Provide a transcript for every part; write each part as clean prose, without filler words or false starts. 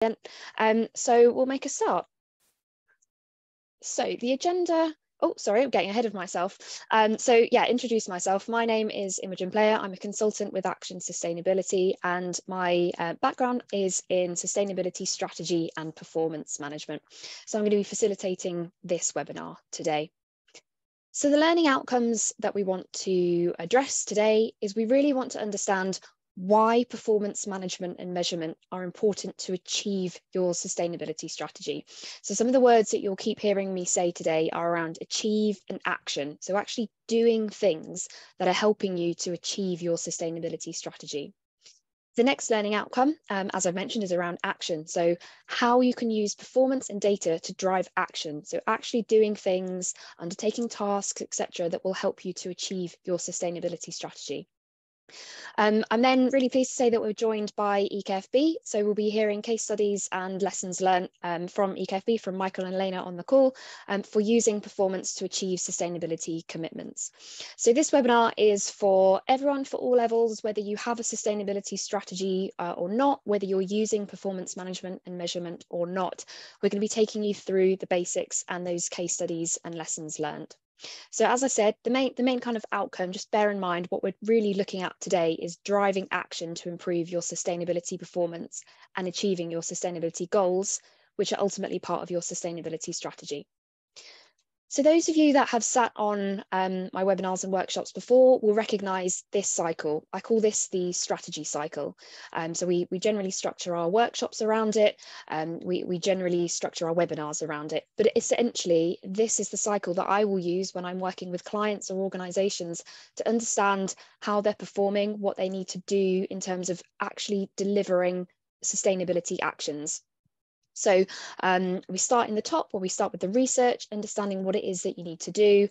So we'll make a start. So the agenda, oh, sorry, I'm getting ahead of myself. So yeah, introduce myself. My name is Imogen Player. I'm a consultant with Action Sustainability, and my background is in sustainability strategy and performance management. So I'm going to be facilitating this webinar today. So the learning outcomes that we want to address today is we really want to understand why performance management and measurement are important to achieve your sustainability strategy. So some of the words that you'll keep hearing me say today are around achieve and action. So actually doing things that are helping you to achieve your sustainability strategy. The next learning outcome, as I've mentioned, is around action. So how you can use performance and data to drive action. So actually doing things, undertaking tasks, etc., that will help you to achieve your sustainability strategy. I'm then really pleased to say that we're joined by EKFB. So we'll be hearing case studies and lessons learned from EKFB, from Michael and Elena on the call, for using performance to achieve sustainability commitments. So this webinar is for everyone, for all levels, whether you have a sustainability strategy or not, whether you're using performance management and measurement or not. We're going to be taking you through the basics and those case studies and lessons learned. So as I said, the main kind of outcome, just bear in mind what we're really looking at today is driving action to improve your sustainability performance and achieving your sustainability goals, which are ultimately part of your sustainability strategy. So those of you that have sat on my webinars and workshops before will recognise this cycle. I call this the strategy cycle. So we generally structure our workshops around it. We generally structure our webinars around it. But essentially, this is the cycle that I will use when I'm working with clients or organisations to understand how they're performing, what they need to do in terms of actually delivering sustainability actions. So we start in the top, where we start with the research, understanding what it is that you need to do.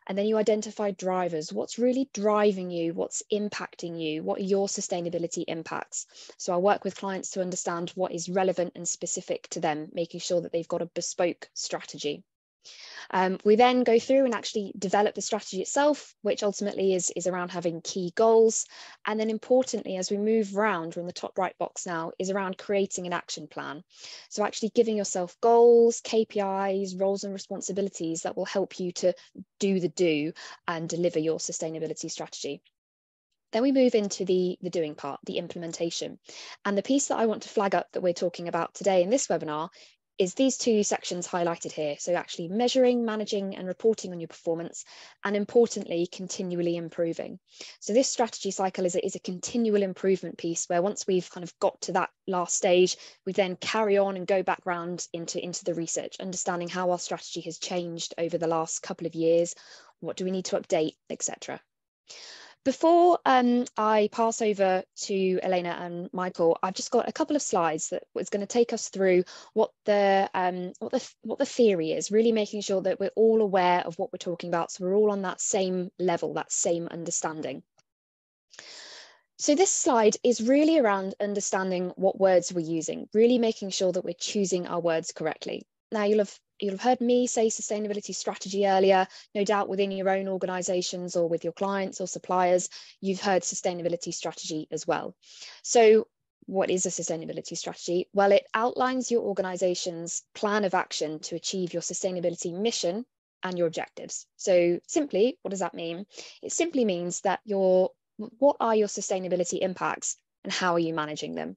And then you identify drivers. What's really driving you? What's impacting you? What are your sustainability impacts? So I work with clients to understand what is relevant and specific to them, making sure that they've got a bespoke strategy. We then go through and actually develop the strategy itself, which ultimately is around having key goals. And then importantly, as we move around, we're in the top right box now, is around creating an action plan. So actually giving yourself goals, KPIs, roles and responsibilities that will help you to do and deliver your sustainability strategy. Then we move into the doing part, the implementation. And the piece that I want to flag up that we're talking about today in this webinar is these two sections highlighted here. So actually measuring, managing and reporting on your performance, and importantly, continually improving. So this strategy cycle is a continual improvement piece where once we've kind of got to that last stage, we then carry on and go back round into the research, understanding how our strategy has changed over the last couple of years, what do we need to update, etc. Before I pass over to Elena and Michael, I've just got a couple of slides that was going to take us through what the theory is, really making sure that we're all aware of what we're talking about, so we're all on that same level, that same understanding. So this slide is really around understanding what words we're using, really making sure that we're choosing our words correctly. Now you'll have heard me say sustainability strategy earlier. No doubt within your own organisations or with your clients or suppliers, you've heard sustainability strategy as well. So what is a sustainability strategy? Well, it outlines your organisation's plan of action to achieve your sustainability mission and your objectives. So simply, what does that mean? It simply means that what are your sustainability impacts and how are you managing them?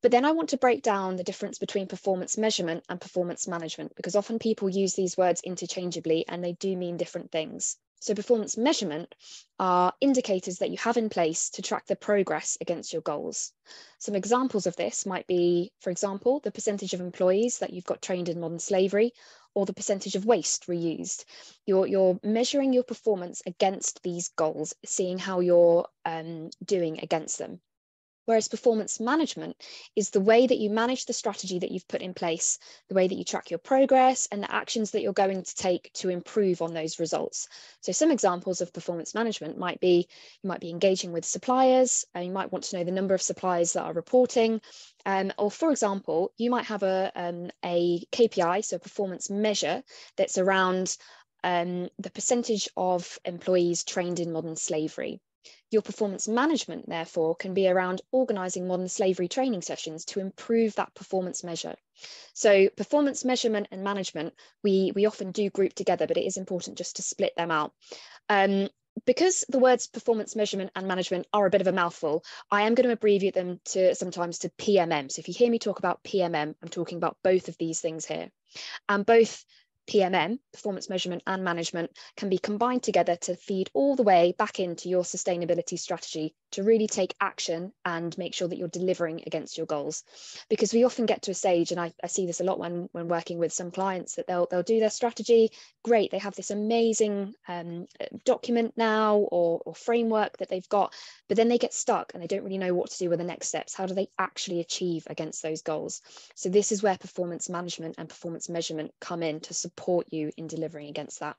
But then I want to break down the difference between performance measurement and performance management, because often people use these words interchangeably and they do mean different things. So performance measurement are indicators that you have in place to track the progress against your goals. Some examples of this might be, for example, the percentage of employees that you've got trained in modern slavery, or the percentage of waste reused. You're measuring your performance against these goals, seeing how you're doing against them. Whereas performance management is the way that you manage the strategy that you've put in place, the way that you track your progress and the actions that you're going to take to improve on those results. So some examples of performance management might be, you might be engaging with suppliers, and you might want to know the number of suppliers that are reporting. Or for example, you might have a KPI, so a performance measure that's around the percentage of employees trained in modern slavery. Your performance management, therefore, can be around organising modern slavery training sessions to improve that performance measure. So performance measurement and management, we often do group together, but it is important just to split them out. Because the words performance measurement and management are a bit of a mouthful, I am going to abbreviate them sometimes to PMM. So if you hear me talk about PMM, I'm talking about both of these things here. And both PMM, performance measurement and management, can be combined together to feed all the way back into your sustainability strategy to really take action and make sure that you're delivering against your goals. Because we often get to a stage, and I see this a lot when working with some clients, that they'll do their strategy, great, they have this amazing document now or framework that they've got, but then they get stuck and they don't really know what to do with the next steps. How do they actually achieve against those goals? So this is where performance management and performance measurement come in to support you in delivering against that.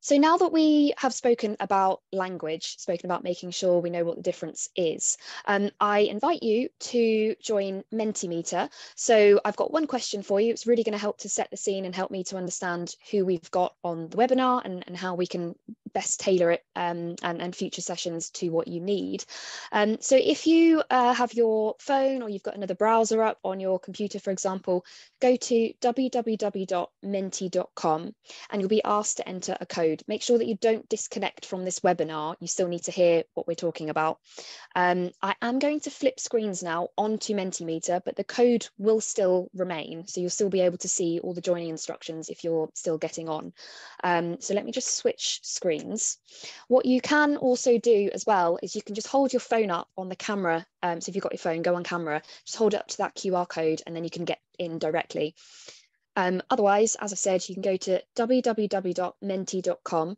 So now that we have spoken about language, spoken about making sure we know what the difference is, I invite you to join Mentimeter. So I've got one question for you. It's really going to help to set the scene and help me to understand who we've got on the webinar and how we can best tailor it and future sessions to what you need. So if you have your phone or you've got another browser up on your computer, for example, go to www.menti.com and you'll be asked to enter a code. Make sure that you don't disconnect from this webinar. You still need to hear what we're talking about. I am going to flip screens now onto Mentimeter, but the code will still remain. So you'll still be able to see all the joining instructions if you're still getting on. So let me just switch screens. What you can also do as well is you can just hold your phone up on the camera. So if you've got your phone, go on camera, just hold it up to that QR code and then you can get in directly. Otherwise, as I said, you can go to www.menti.com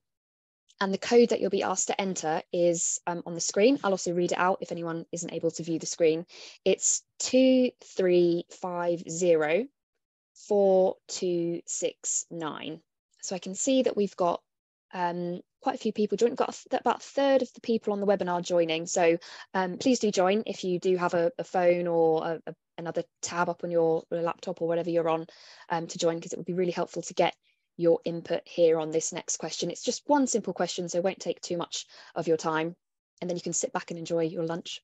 and the code that you'll be asked to enter is on the screen. I'll also read it out if anyone isn't able to view the screen. It's 23504269. So I can see that we've got quite a few people joining. We've got about a third of the people on the webinar joining. So please do join if you do have a phone or another tab up on your laptop or whatever you're on to join, because it would be really helpful to get your input here on this next question. It's just one simple question, so it won't take too much of your time, and then you can sit back and enjoy your lunch.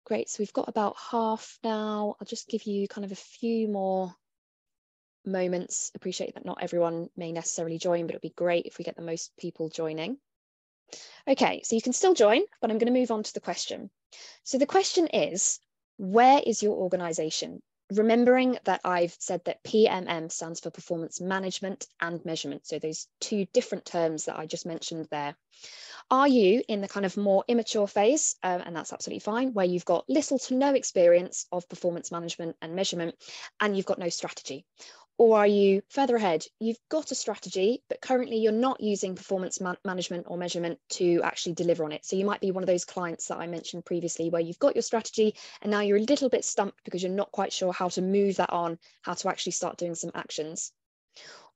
Great, so we've got about half now. I'll just give you kind of a few more moments. Appreciate that not everyone may necessarily join, but it'd be great if we get the most people joining. Okay, so you can still join, but I'm going to move on to the question. So the question is, where is your organization? Remembering that I've said that PMM stands for performance management and measurement. So those two different terms that I just mentioned there. Are you in the kind of more immature phase, and that's absolutely fine, where you've got little to no experience of performance management and measurement, and you've got no strategy? Or are you further ahead? You've got a strategy, but currently you're not using performance management or measurement to actually deliver on it. So you might be one of those clients that I mentioned previously, where you've got your strategy and now you're a little bit stumped because you're not quite sure how to move that on, how to actually start doing some actions.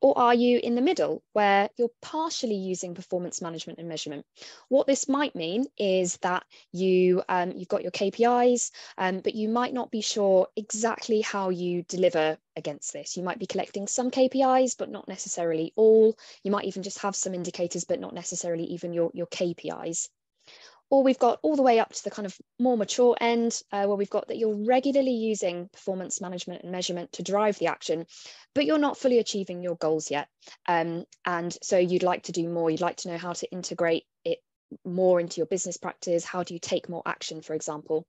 Or are you in the middle, where you're partially using performance management and measurement? What this might mean is that you've got your KPIs, but you might not be sure exactly how you deliver against this. You might be collecting some KPIs, but not necessarily all. You might even just have some indicators, but not necessarily even your KPIs. Or we've got all the way up to the kind of more mature end, where we've got that you're regularly using performance management and measurement to drive the action, but you're not fully achieving your goals yet. And so you'd like to do more. You'd like to know how to integrate it more into your business practice. How do you take more action, for example?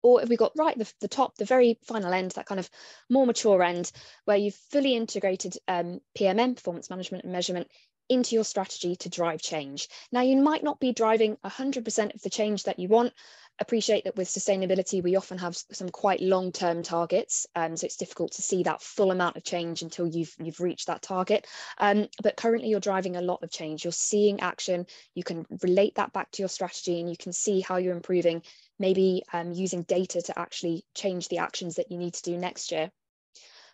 Or have we got right the top, the very final end, that kind of more mature end, where you've fully integrated PMM, performance management and measurement, into your strategy to drive change. Now, you might not be driving 100% of the change that you want. Appreciate that with sustainability, we often have some quite long-term targets, so it's difficult to see that full amount of change until you've reached that target. But currently, you're driving a lot of change. You're seeing action. You can relate that back to your strategy, and you can see how you're improving, maybe using data to actually change the actions that you need to do next year.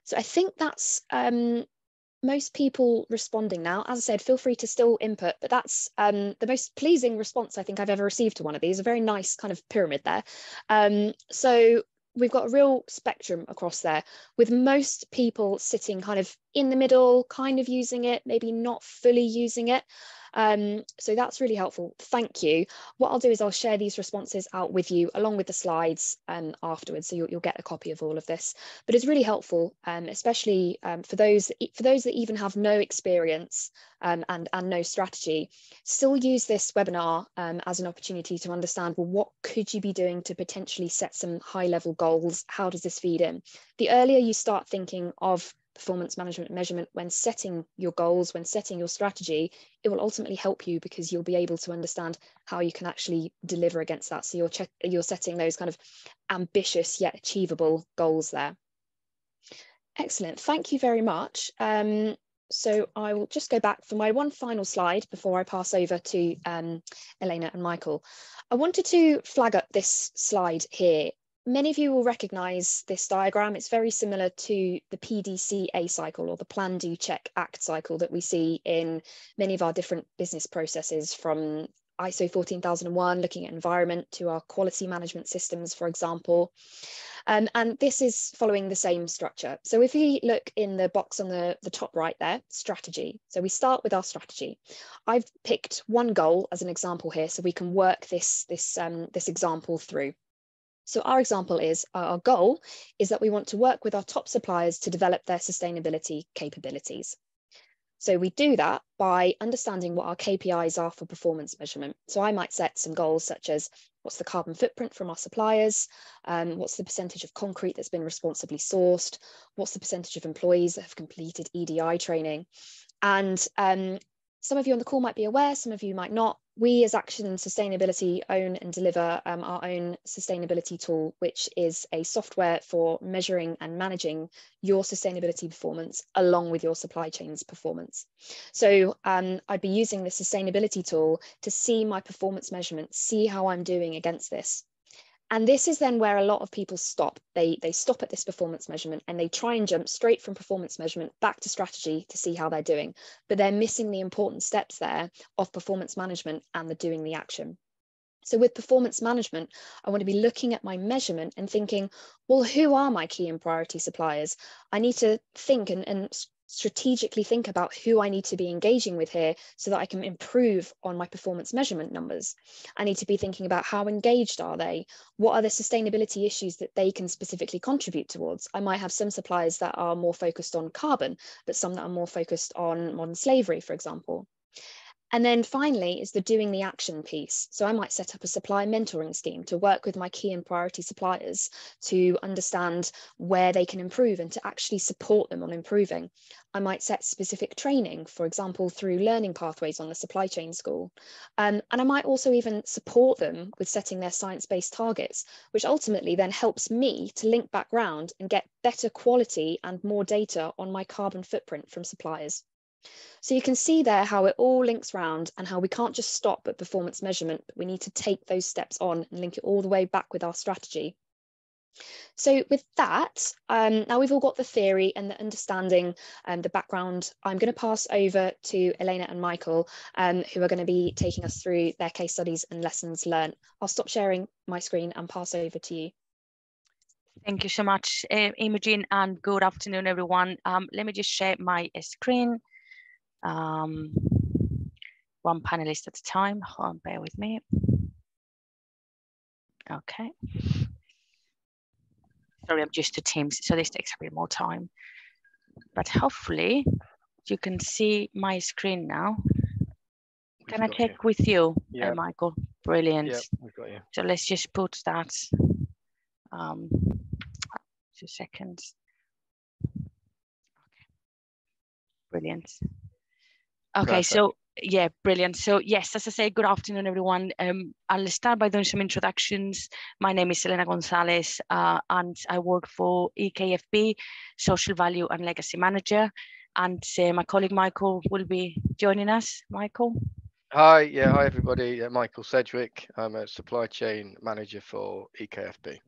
So I think that's most people responding now. As I said, feel free to still input, but that's the most pleasing response I think I've ever received to one of these. A very nice kind of pyramid there. So we've got a real spectrum across there, with most people sitting kind of in the middle, kind of using it, maybe not fully using it. So that's really helpful. Thank you. What I'll do is I'll share these responses out with you along with the slides afterwards, so you'll get a copy of all of this. But it's really helpful, especially for those that even have no experience and no strategy. Still use this webinar as an opportunity to understand, well, what could you be doing to potentially set some high-level goals? How does this feed in? The earlier you start thinking of performance management measurement when setting your goals, when setting your strategy, it will ultimately help you because you'll be able to understand how you can actually deliver against that. So you're setting those kind of ambitious yet achievable goals there. Excellent, thank you very much. So I will just go back for my one final slide before I pass over to Elena and Michael. I wanted to flag up this slide here. Many of you will recognise this diagram. It's very similar to the PDCA cycle, or the Plan, Do, Check, Act cycle that we see in many of our different business processes, from ISO 14001, looking at environment, to our quality management systems, for example. And this is following the same structure. So if we look in the box on the top right there, strategy. So we start with our strategy. I've picked one goal as an example here, so we can work this example through. So our example is, our goal is that we want to work with our top suppliers to develop their sustainability capabilities. So we do that by understanding what our KPIs are for performance measurement. So I might set some goals such as, what's the carbon footprint from our suppliers? What's the percentage of concrete that's been responsibly sourced? What's the percentage of employees that have completed EDI training? And some of you on the call might be aware, some of you might not. We as Action and Sustainability own and deliver our own sustainability tool, which is a software for measuring and managing your sustainability performance along with your supply chain's performance. So I'd be using the sustainability tool to see my performance measurement, see how I'm doing against this. And this is then where a lot of people stop. They stop at this performance measurement and they try and jump straight from performance measurement back to strategy to see how they're doing. But they're missing the important steps there of performance management and the doing the action. So with performance management, I want to be looking at my measurement and thinking, well, who are my key and priority suppliers? I need to think and strategically think about who I need to be engaging with here so that I can improve on my performance measurement numbers. I need to be thinking about how engaged are they? What are the sustainability issues that they can specifically contribute towards? I might have some suppliers that are more focused on carbon, but some that are more focused on modern slavery, for example. And then finally is the doing the action piece. So I might set up a supply mentoring scheme to work with my key and priority suppliers to understand where they can improve and to actually support them on improving. I might set specific training, for example, through learning pathways on the supply chain school. And I might also even support them with setting their science-based targets, which ultimately then helps me to link back round and get better quality and more data on my carbon footprint from suppliers. So you can see there how it all links round and how we can't just stop at performance measurement, but we need to take those steps on and link it all the way back with our strategy. So with that, now we've all got the theory and the understanding and the background, I'm going to pass over to Elena and Michael, who are going to be taking us through their case studies and lessons learned. I'll stop sharing my screen and pass over to you. Thank you so much, Imogen, and good afternoon, everyone. Let me just share my screen. One panelist at a time. Hold on, bear with me. Okay. Sorry, I'm just to Teams, so this takes a bit more time. But hopefully you can see my screen now. Can I check with you, Michael? Brilliant. Yeah, we've got you. So let's just put that. 2 seconds. Okay. Brilliant. Okay, perfect. So yeah, brilliant. So yes, as I say, good afternoon, everyone. I'll start by doing some introductions. My name is Elena Gonzalez, and I work for EKFB, Social Value and Legacy Manager. And my colleague Michael will be joining us. Michael. Hi, hi everybody. Michael Sedgwick. I'm a supply chain manager for EKFB.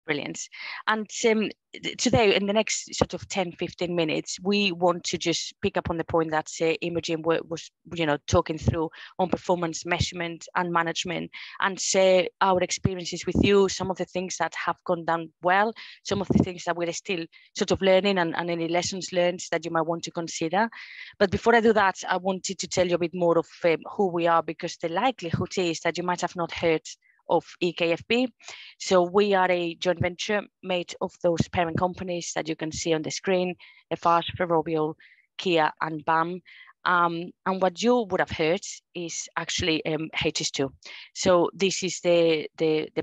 Brilliant. And today, in the next sort of 10-15 minutes, we want to just pick up on the point that Imogen was, talking through on performance measurement and management, and share our experiences with you, some of the things that have gone down well, some of the things that we're still sort of learning, and any lessons learned that you might want to consider. But before I do that, I wanted to tell you a bit more of who we are, because the likelihood is that you might have not heard of EKFB. So we are a joint venture made of those parent companies that you can see on the screen: Eiffage, Ferrovial, Kia, and BAM. And what you would have heard is actually HS2. So this is the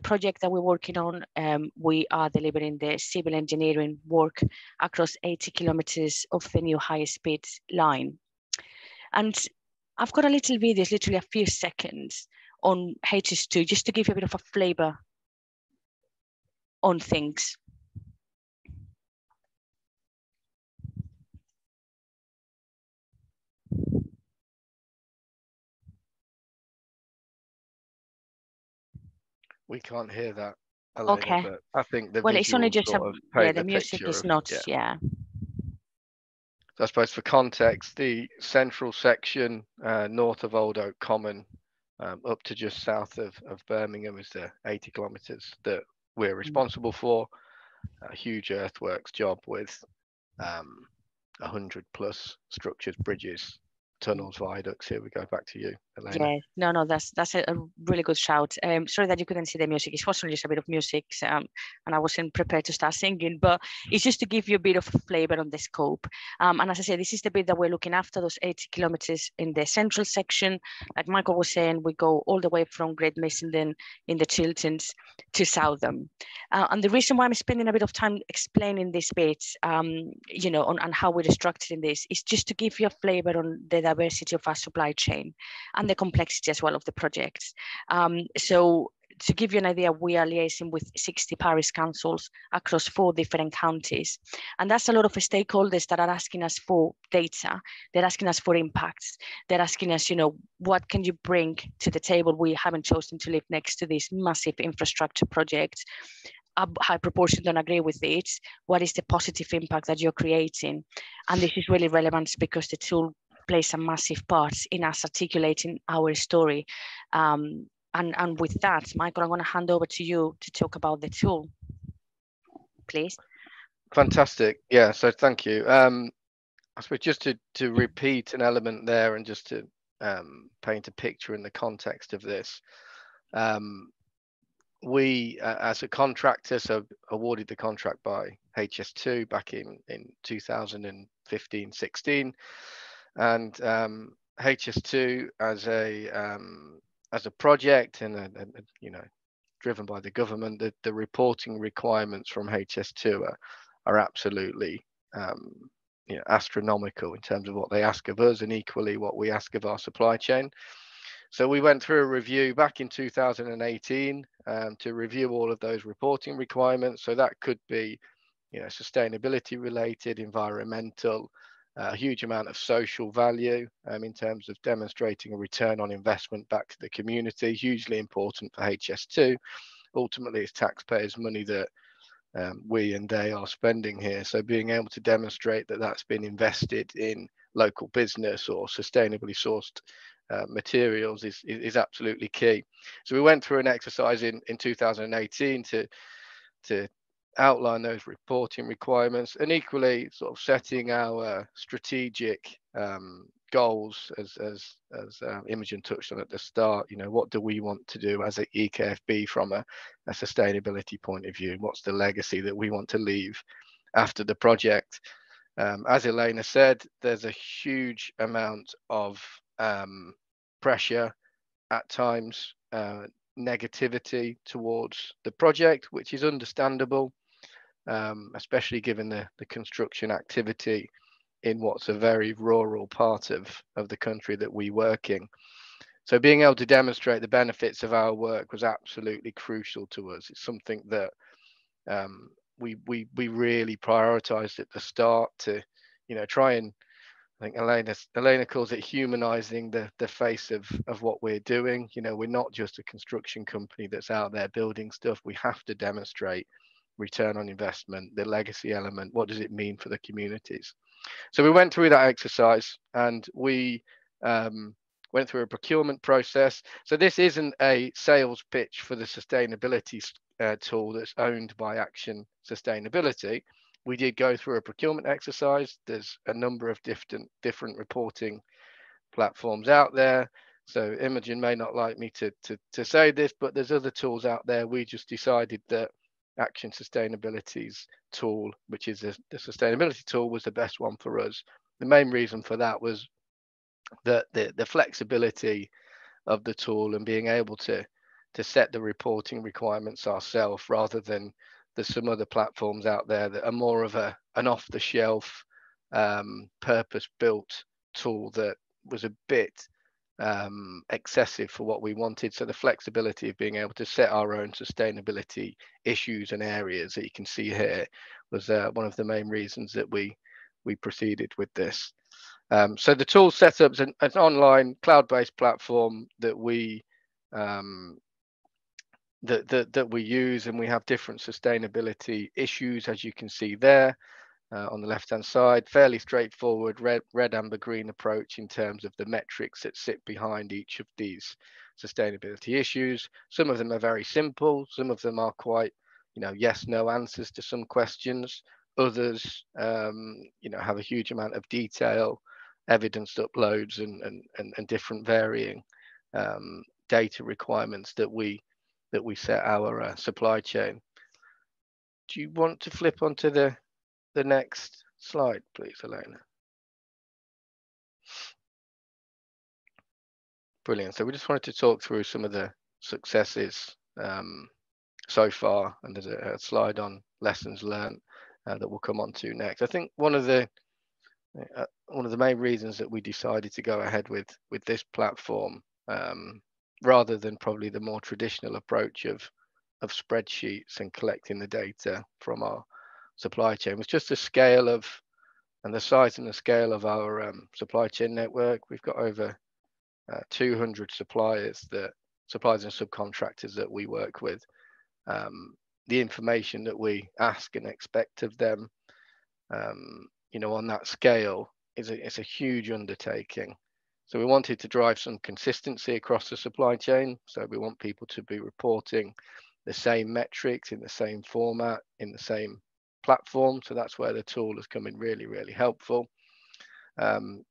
project that we're working on. We are delivering the civil engineering work across 80 kilometers of the new high-speed line. And I've got a little video, it's literally a few seconds, on HS2, just to give you a bit of a flavor on things. We can't hear that, Elena, Okay. but I think the it's only just sort of paint the music is of, not, yeah. So I suppose for context, the central section north of Old Oak Common, up to just south of Birmingham, is the 80 kilometres that we're responsible for. A huge earthworks job with 100 plus structures, bridges, tunnels, viaducts. Here we go, back to you, Elena. Yeah, no, that's a really good shout. Sorry that you couldn't see the music. It was only just a bit of music, and I wasn't prepared to start singing, but it's just to give you a bit of flavor on the scope. And as I said, this is the bit that we're looking after, those 80 kilometers in the central section. Like Michael was saying, we go all the way from Great Missenden in the Chilterns to Southam. And the reason why I'm spending a bit of time explaining this bit, on how we're structuring this, is just to give you a flavor on the diversity of our supply chain and the complexity as well of the projects. So to give you an idea, we are liaising with 60 parish councils across 4 different counties. And that's a lot of stakeholders that are asking us for data. They're asking us for impacts. They're asking us, what can you bring to the table? We haven't chosen to live next to these massive infrastructure projects. A high proportion don't agree with it. What is the positive impact that you're creating? And this is really relevant because the tool plays a massive part in us articulating our story. And with that, Michael, I'm going to hand over to you to talk about the tool, please. Fantastic. Yeah, so thank you. I suppose just to repeat an element there, and just to paint a picture in the context of this. We, as a contractor, so awarded the contract by HS2 back in 2015-16, and HS2 as a project and driven by the government, the reporting requirements from HS2 are absolutely astronomical in terms of what they ask of us, and equally what we ask of our supply chain. So we went through a review back in 2018 to review all of those reporting requirements. So that could be, sustainability related, environmental, a huge amount of social value in terms of demonstrating a return on investment back to the community, hugely important for HS2. Ultimately, it's taxpayers' money that we and they are spending here. So being able to demonstrate that that's been invested in local business or sustainably sourced materials is absolutely key. So we went through an exercise in 2018 to outline those reporting requirements, and equally sort of setting our strategic goals as Imogen touched on at the start. What do we want to do as an EKFB from a sustainability point of view? What's the legacy that we want to leave after the project? As Elena said, there's a huge amount of pressure at times, negativity towards the project, which is understandable, especially given the construction activity in what's a very rural part of the country that we work in. So being able to demonstrate the benefits of our work was absolutely crucial to us. It's something that we really prioritized at the start to, try and, I think Elena calls it humanizing the face of what we're doing. We're not just a construction company that's out there building stuff. We have to demonstrate return on investment, the legacy element, what does it mean for the communities? So we went through that exercise, and we went through a procurement process. So this isn't a sales pitch for the sustainability tool that's owned by Action Sustainability. We did go through a procurement exercise. There's a number of different reporting platforms out there. So Imogen may not like me to say this, but there's other tools out there. We just decided that Action Sustainability's tool, which is the sustainability tool, was the best one for us. The main reason for that was that the flexibility of the tool and being able to set the reporting requirements ourselves, rather than there's some other platforms out there that are more of an off-the-shelf purpose-built tool that was a bit excessive for what we wanted. So the flexibility of being able to set our own sustainability issues and areas that you can see here was one of the main reasons that we proceeded with this. So the tool setup's an online cloud-based platform that we that we use, and we have different sustainability issues, as you can see there. On the left-hand side, fairly straightforward red, amber, green approach in terms of the metrics that sit behind each of these sustainability issues. Some of them are very simple. Some of them are quite, yes, no answers to some questions. Others, have a huge amount of detail, evidence uploads, and different varying data requirements that we set our supply chain. Do you want to flip onto the next slide, please, Elena? Brilliant. So we just wanted to talk through some of the successes so far, and there's a slide on lessons learned that we'll come on to next. I think one of the main reasons that we decided to go ahead with this platform, rather than probably the more traditional approach of spreadsheets and collecting the data from our supply chain, was just the scale of and the size and the scale of our supply chain network. We've got over 200 suppliers and subcontractors that we work with. The information that we ask and expect of them, on that scale, it's a huge undertaking. So we wanted to drive some consistency across the supply chain. So we want people to be reporting the same metrics in the same format, in the same platform. So that's where the tool has come in really, really helpful. And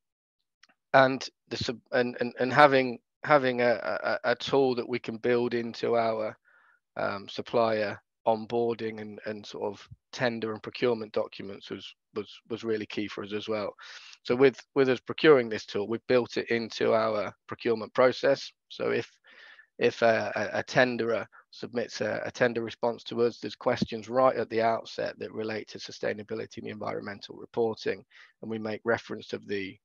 having a tool that we can build into our supplier onboarding and sort of tender and procurement documents was really key for us as well. So with us procuring this tool, we've built it into our procurement process. So if a tenderer submits a tender response to us, there's questions right at the outset that relate to sustainability and environmental reporting, and we make reference of the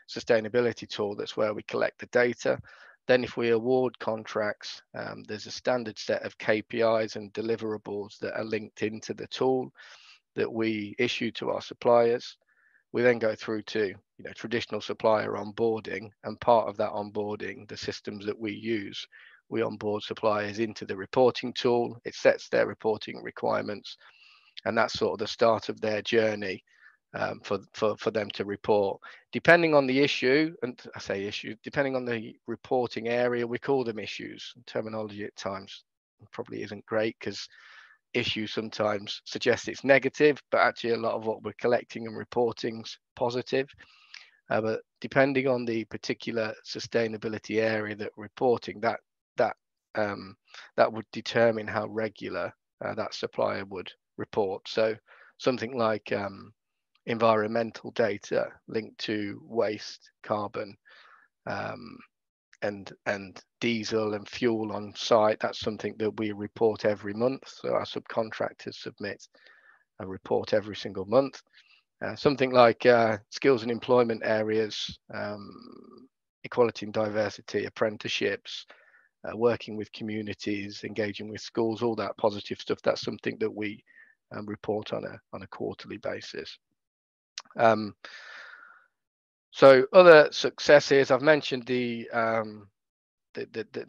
sustainability tool. That's where we collect the data. Then if we award contracts, there's a standard set of KPIs and deliverables that are linked into the tool that we issue to our suppliers. We then go through to traditional supplier onboarding, and part of that onboarding, the systems that we use, we onboard suppliers into the reporting tool. It sets their reporting requirements, and that's sort of the start of their journey for them to report. Depending on the issue, and I say issue, depending on the reporting area, we call them issues. Terminology at times probably isn't great, because issue sometimes suggests it's negative, but actually a lot of what we're collecting and reporting is positive. But depending on the particular sustainability area that we're reporting, that would determine how regular that supplier would report. So something like environmental data linked to waste, carbon, and diesel and fuel on site, that's something that we report every month. So our subcontractors submit a report every single month. Something like skills and employment areas, equality and diversity, apprenticeships, working with communities, engaging with schools, all that positive stuff, that's something that we report on a quarterly basis. So other successes, I've mentioned the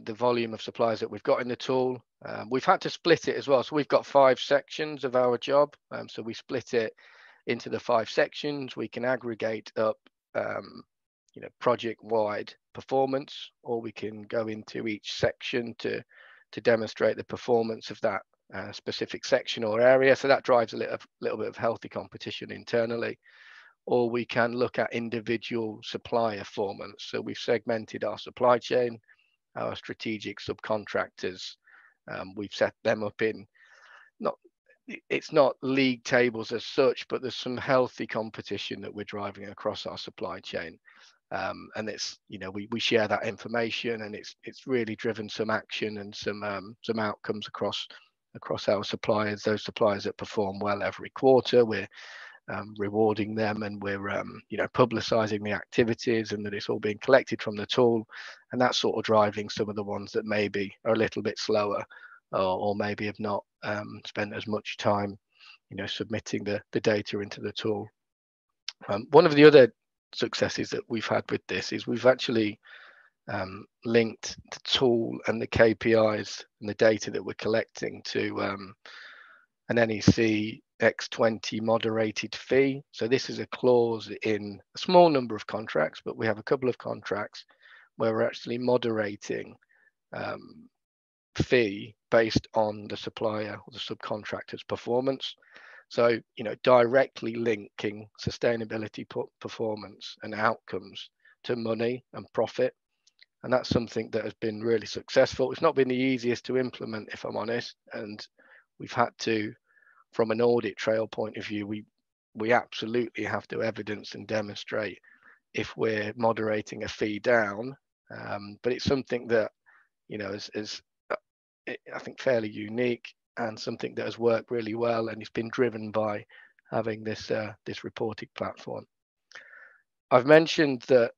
volume of suppliers that we've got in the tool. We've had to split it as well. So we've got 5 sections of our job. So we split it into the 5 sections. We can aggregate up, project-wide performance, or we can go into each section to demonstrate the performance of that specific section or area. So that drives a little bit of healthy competition internally. Or we can look at individual supplier performance. So we've segmented our supply chain, our strategic subcontractors. We've set them up in, it's not league tables as such, but there's some healthy competition that we're driving across our supply chain. And it's, we share that information, and it's really driven some action and some outcomes across our suppliers. Those suppliers that perform well every quarter, we're rewarding them, and we're publicizing the activities, and that it's all being collected from the tool, and that's sort of driving some of the ones that maybe are a little bit slower, or maybe have not spent as much time submitting the data into the tool. One of the other successes that we've had with this is we've actually linked the tool and the KPIs and the data that we're collecting to an NEC X20 moderated fee. So this is a clause in a small number of contracts, but we have a couple of contracts where we're actually moderating fee based on the supplier or the subcontractor's performance. So, directly linking sustainability performance and outcomes to money and profit. And that's something that has been really successful. It's not been the easiest to implement, if I'm honest, and we've had to, from an audit trail point of view, we absolutely have to evidence and demonstrate if we're moderating a fee down. But it's something that, is I think fairly unique, and something that has worked really well, and it's been driven by having this reporting platform. I've mentioned that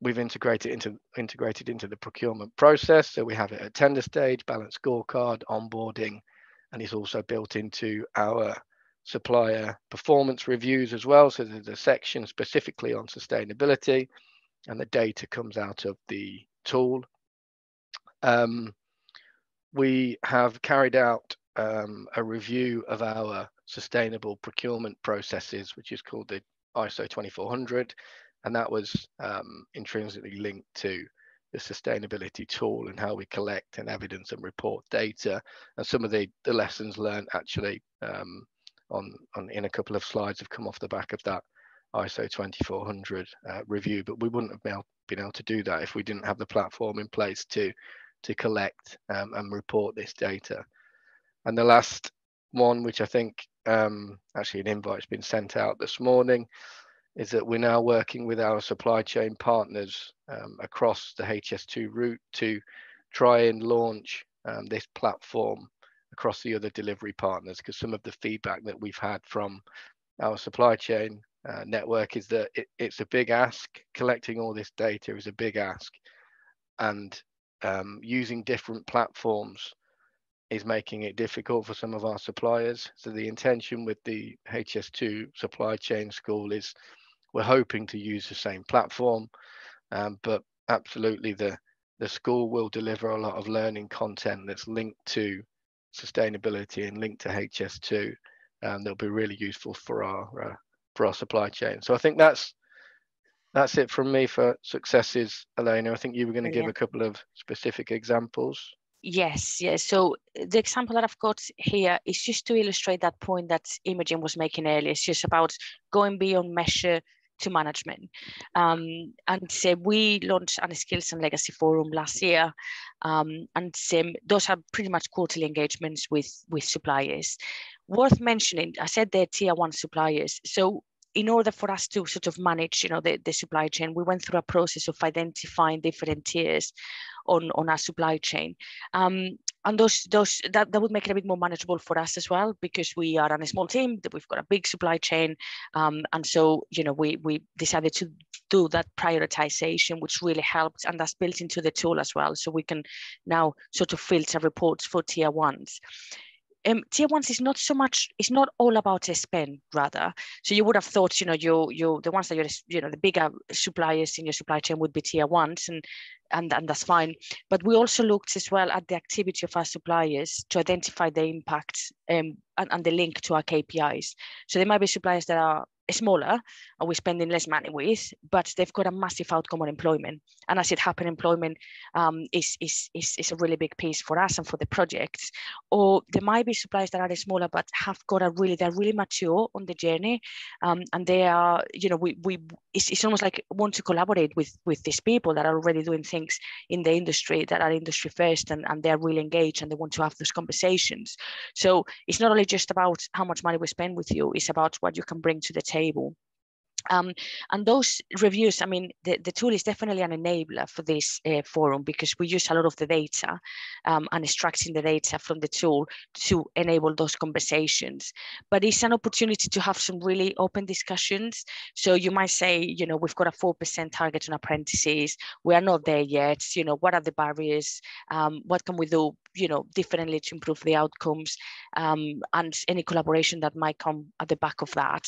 we've integrated into the procurement process. So we have it at tender stage, balanced scorecard, onboarding, and it's also built into our supplier performance reviews as well. So there's a section specifically on sustainability, and the data comes out of the tool. We have carried out a review of our sustainable procurement processes, which is called the ISO 2400, and that was intrinsically linked to the sustainability tool and how we collect and evidence and report data, and some of the lessons learned actually in a couple of slides have come off the back of that ISO 2400 review. But we wouldn't have been able to do that if we didn't have the platform in place to collect and report this data. And the last one, which I think actually an invite's been sent out this morning, is that we're now working with our supply chain partners across the HS2 route to try and launch this platform across the other delivery partners, because some of the feedback that we've had from our supply chain network is that it's a big ask. Collecting all this data is a big ask, and using different platforms is making it difficult for some of our suppliers. So the intention with the HS2 supply chain school is we're hoping to use the same platform, but absolutely the school will deliver a lot of learning content that's linked to sustainability and linked to HS2, that'll be really useful for our supply chain. So I think that's it from me for successes. Elena, I think you were going to give a couple of specific examples. Yes. So the example that I've got here is just to illustrate that point that Imogen was making earlier. It's just about going beyond measure to management. And so we launched a Skills and Legacy Forum last year. And those are pretty much quarterly engagements with suppliers. Worth mentioning, I said they're tier 1 suppliers. So in order for us to sort of manage, the supply chain, we went through a process of identifying different tiers on our supply chain. And that would make it a bit more manageable for us as well, because we are on a small team, that we've got a big supply chain. And so, we decided to do that prioritization, which really helped, and that's built into the tool as well. So we can now sort of filter reports for tier 1s. tier ones is not so much, it's not all about a spend rather. So you would have thought, the ones that you're, the bigger suppliers in your supply chain would be tier ones, and that's fine. But we also looked as well at the activity of our suppliers to identify the impact and the link to our KPIs. So there might be suppliers that are smaller and we're spending less money with, but they've got a massive outcome on employment. And as it happened, employment is a really big piece for us and for the projects. Or there might be suppliers that are smaller but have got they're really mature on the journey, and they are, it's almost like want to collaborate with these people that are already doing things in the industry that are industry first, and they're really engaged and they want to have those conversations. So it's not only just about how much money we spend with you, it's about what you can bring to the table. And those reviews, I mean, the tool is definitely an enabler for this forum, because we use a lot of the data and extracting the data from the tool to enable those conversations. But it's an opportunity to have some really open discussions. So you might say, we've got a 4% target on apprentices. We are not there yet. What are the barriers? What can we do, differently to improve the outcomes? And any collaboration that might come at the back of that.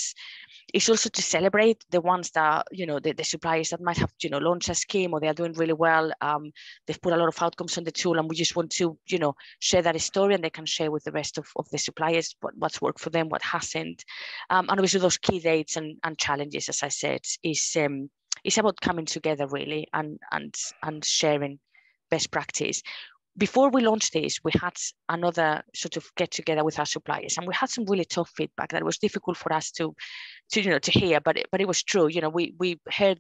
It's also to celebrate the ones that, the suppliers that might have, launched a scheme or they are doing really well. They've put a lot of outcomes on the tool, and we just want to, share that story, and they can share with the rest of the suppliers what's worked for them, what hasn't. And obviously those key dates and challenges, as I said, is about coming together really and sharing best practice. Before we launched this, we had another sort of get together with our suppliers, and we had some really tough feedback that was difficult for us to hear, but it was true. We heard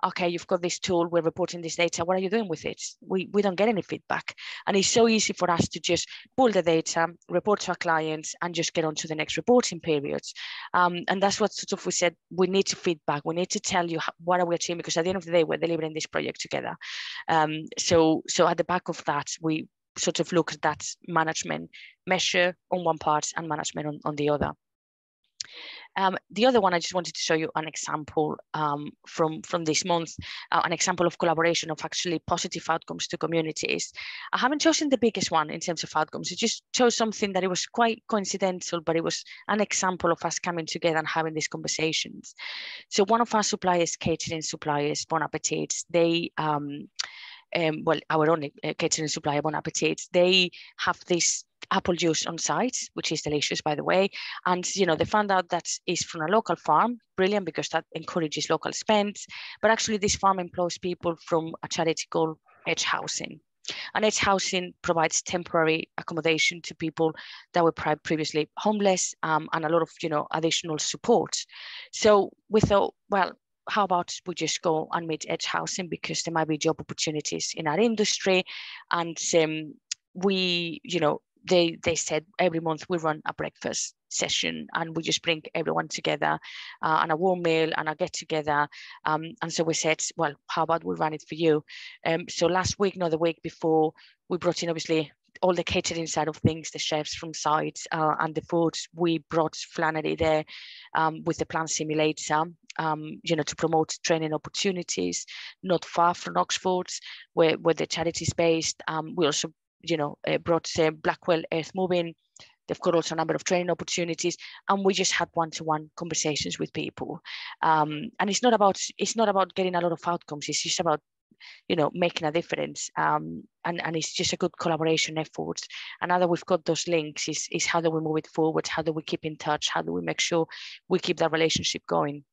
okay, you've got this tool, we're reporting this data, what are you doing with it? We don't get any feedback. And it's so easy for us to just pull the data, report to our clients, and just get on to the next reporting periods. And that's what sort of we said, we need to feedback, we need to tell you what are we achieving, because at the end of the day, we're delivering this project together. So at the back of that, we sort of look at that management measure on one part and management on the other. The other one, I just wanted to show you an example from this month, an example of collaboration of actually positive outcomes to communities. I haven't chosen the biggest one in terms of outcomes. It just chose something that it was quite coincidental, but it was an example of us coming together and having these conversations. So one of our suppliers, catering suppliers, Bon Appetit, they, well, our only catering supplier, Bon Appetit, they have this apple juice on site, which is delicious, by the way. And, they found out that is from a local farm, brilliant, because that encourages local spend. But actually this farm employs people from a charity called Edge Housing. And Edge Housing provides temporary accommodation to people that were previously homeless, and a lot of, additional support. So we thought, well, how about we just go and meet Edge Housing, because there might be job opportunities in our industry. And we, they said every month we run a breakfast session, and we just bring everyone together, and a warm meal and a get together. And so we said, well, how about we run it for you? So last week, no, the week before, we brought in obviously all the catering side of things, the chefs from site, and the food. We brought Flannery there with the plant simulator, to promote training opportunities not far from Oxford, where the charity is based. We also brought Blackwell Earth Moving. They've got also a number of training opportunities, and we just had one-to-one conversations with people. And it's not about getting a lot of outcomes. It's just about making a difference. And it's just a good collaboration effort. And now that we've got those links, is how do we move it forward? How do we keep in touch? How do we make sure we keep that relationship going?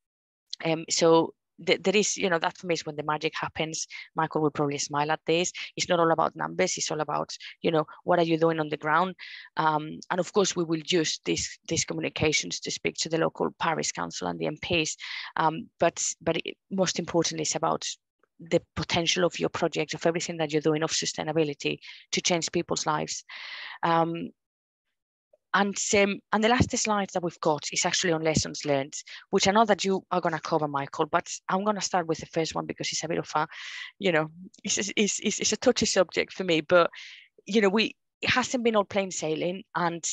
So there is, that for me is when the magic happens. Michael will probably smile at this. It's not all about numbers. It's all about, what are you doing on the ground? And of course, we will use these communications to speak to the local parish council and the MPs. But most importantly, it's about the potential of your project, of everything that you're doing, of sustainability to change people's lives. And the last slide that we've got is actually on lessons learned, which I know that you are going to cover, Michael, but I'm going to start with the first one because it's a bit of a, it's a touchy subject for me, but, it hasn't been all plain sailing, and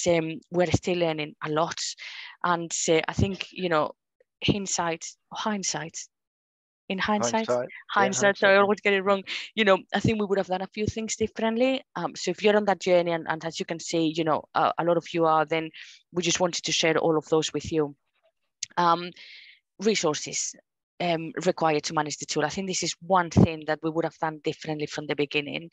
we're still learning a lot. And I think, hindsight, in hindsight. Hindsight, So I always get it wrong. You know, I think we would have done a few things differently. So if you're on that journey, and as you can see, you know, a lot of you are, then we just wanted to share all of those with you. Resources required to manage the tool. I think this is one thing that we would have done differently from the beginning.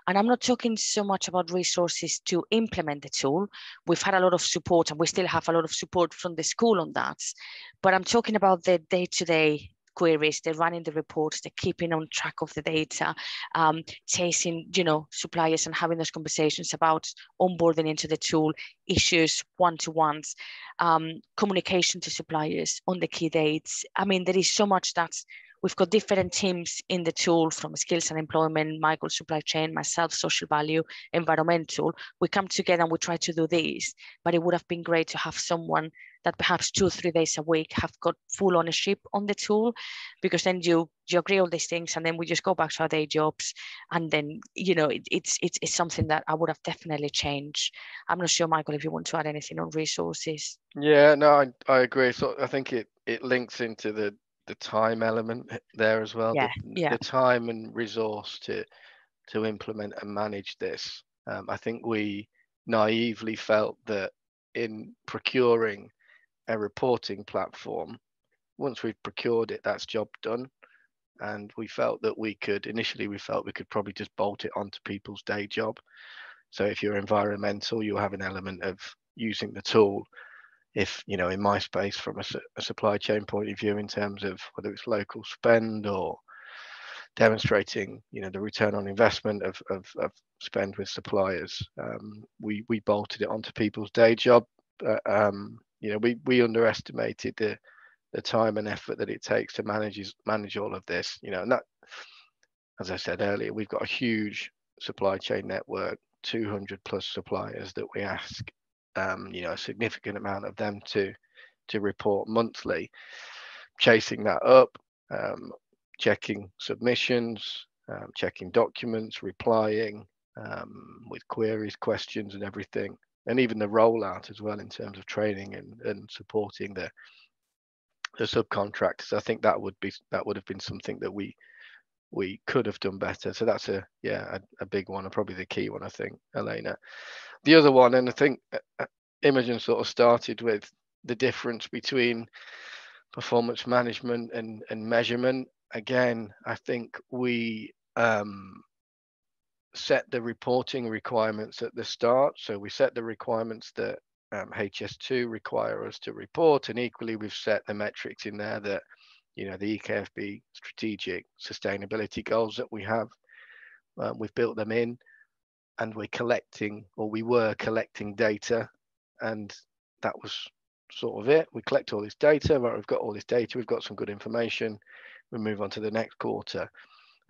And I'm not talking so much about resources to implement the tool. We've had a lot of support, and we still have a lot of support from the school on that. But I'm talking about the day-to-day queries, they're running the reports, they're keeping on track of the data, chasing, you know, suppliers and having those conversations about onboarding into the tool, issues, one-to-ones, communication to suppliers on the key dates. I mean, there is so much that we've got different teams in the tool, from skills and employment, Michael, supply chain, myself, social value, environmental. We come together and we try to do this, but it would have been great to have someone that perhaps 2 or 3 days a week have got full ownership on the tool, because then you agree all these things, and then we just go back to our day jobs. And then, you know, it's something that I would have definitely changed. I'm not sure, Michael, if you want to add anything on resources. Yeah, no, I agree. So I think it links into the time element there as well. The time and resource to implement and manage this. I think we naively felt that in procuring a reporting platform, once we've procured it, that's job done. And we felt that initially we felt we could probably just bolt it onto people's day job. So if you're environmental, you'll have an element of using the tool. If, you know, in my space, from a supply chain point of view, in terms of whether it's local spend or demonstrating, you know, the return on investment of spend with suppliers, we bolted it onto people's day job. You know, we underestimated the time and effort that it takes to manage all of this, you know. And that, as I said earlier, we've got a huge supply chain network, 200 plus suppliers that we ask, you know, a significant amount of them to report monthly, chasing that up, checking submissions, checking documents, replying with queries, questions and everything, and even the rollout as well in terms of training and supporting the subcontractors. I think that would have been something that we could have done better. So that's a big one, and probably the key one, I think, Elena. The other one, and I think Imogen sort of started with the difference between performance management and measurement. Again, I think we set the reporting requirements at the start. So we set the requirements that HS2 require us to report, and equally we've set the metrics in there that, you know, the EKFB strategic sustainability goals that we have. We've built them in, and we were collecting data, and that was sort of it. We collect all this data, right? We've got all this data, we've got some good information, we move on to the next quarter.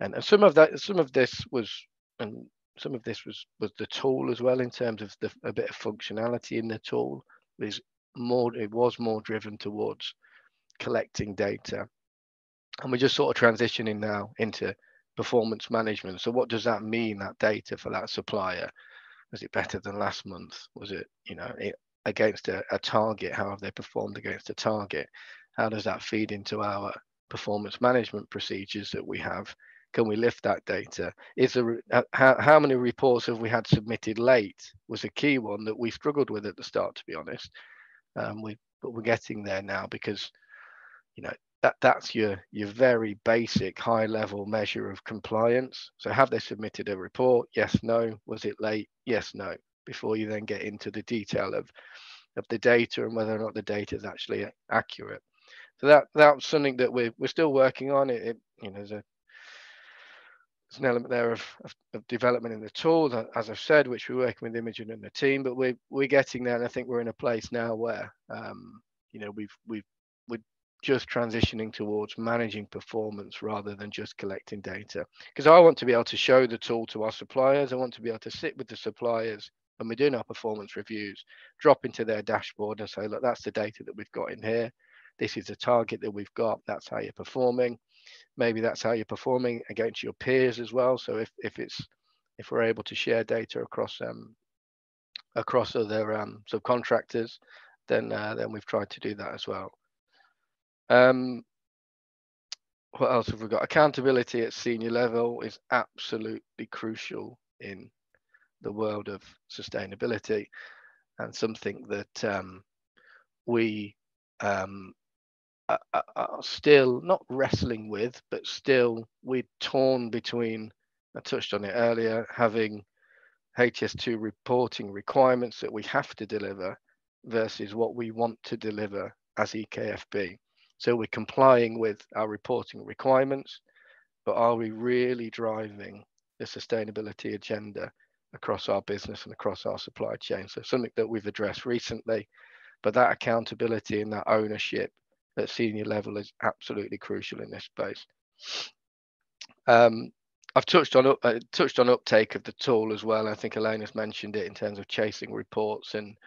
And some of this was the tool as well, in terms of a bit of functionality in the tool. It was more driven towards collecting data, and we're just sort of transitioning now into performance management. So what does that mean, that data for that supplier? Was it better than last month? Was it, you know, against a target? How have they performed against a target? How does that feed into our performance management procedures that we have? Can we lift that data? How many reports have we had submitted late was a key one that we struggled with at the start, to be honest. But we're getting there now, because, you know, that's your very basic high level measure of compliance. So have they submitted a report? Yes, no. Was it late? Yes, no. Before you then get into the detail of the data and whether or not the data is actually accurate. So that's something that we're still working on. You know, there's an element there of development in the tool, as I've said, which we're working with Imogen and the team, but we're getting there, and I think we're in a place now where you know, we're just transitioning towards managing performance rather than just collecting data. Because I want to be able to show the tool to our suppliers. I want to be able to sit with the suppliers when we're doing our performance reviews, drop into their dashboard and say, look, that's the data that we've got in here. This is the target that we've got. That's how you're performing. Maybe that's how you're performing against your peers as well. So if we're able to share data across other subcontractors, then we've tried to do that as well. what else have we got? Accountability at senior level is absolutely crucial in the world of sustainability, and something that we are still not wrestling with, but still we're torn between, I touched on it earlier, having HS2 reporting requirements that we have to deliver versus what we want to deliver as EKFB. So we're complying with our reporting requirements, but are we really driving the sustainability agenda across our business and across our supply chain? So something that we've addressed recently, but that accountability and that ownership at senior level is absolutely crucial in this space. I've touched on uptake of the tool as well. I think Elena's mentioned it in terms of chasing reports and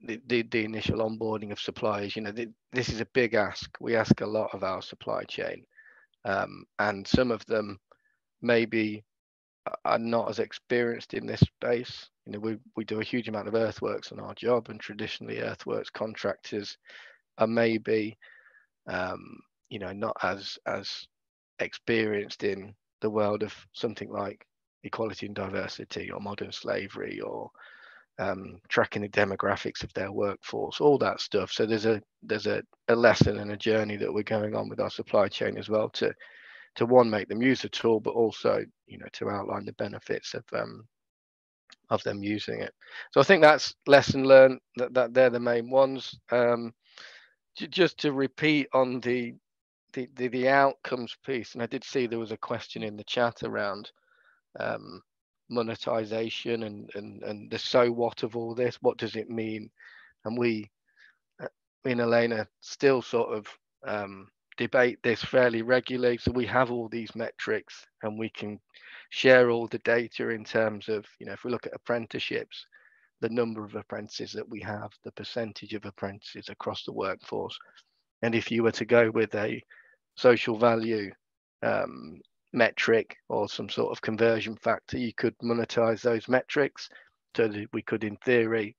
the initial onboarding of suppliers. You know, this is a big ask. We ask a lot of our supply chain, and some of them maybe are not as experienced in this space. You know, we do a huge amount of earthworks on our job, and traditionally earthworks contractors are maybe you know, not as experienced in the world of something like equality and diversity or modern slavery or tracking the demographics of their workforce, all that stuff. So there's a lesson and a journey that we're going on with our supply chain as well to one, make them use the tool, but also, you know, to outline the benefits of them using it. So I think that's lesson learned, that they're the main ones. Just to repeat on the outcomes piece, and I did see there was a question in the chat around monetization and the so what of all this. What does it mean? And me and Elena still sort of debate this fairly regularly. So we have all these metrics and we can share all the data in terms of, you know, if we look at apprenticeships, the number of apprentices that we have, the percentage of apprentices across the workforce. And if you were to go with a social value metric or some sort of conversion factor, you could monetize those metrics so that we could, in theory,